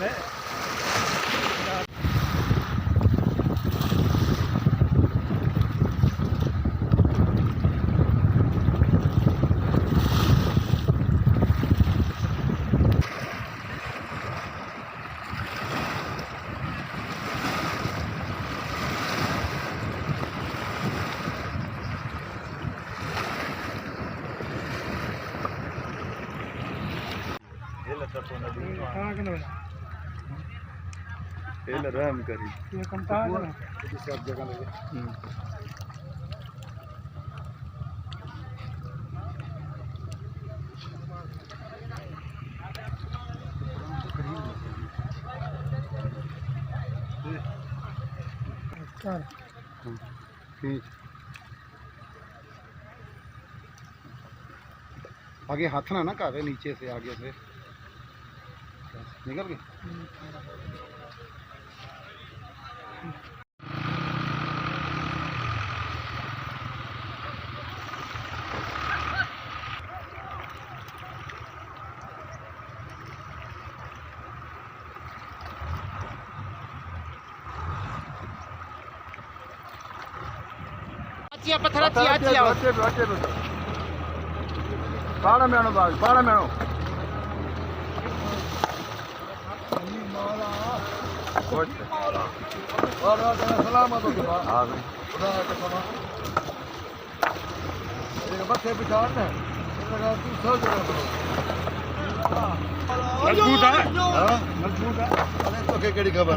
है। रहम करी ये कंटा है सब जगह लगे। आगे हाथ ना काटे नीचे से आगे से निकल गए। पत्थर बाड़ा मैनो बाग बाड़ा मैनो सलामत हो बच्चे बिचार ने मजबूत है। तो खबर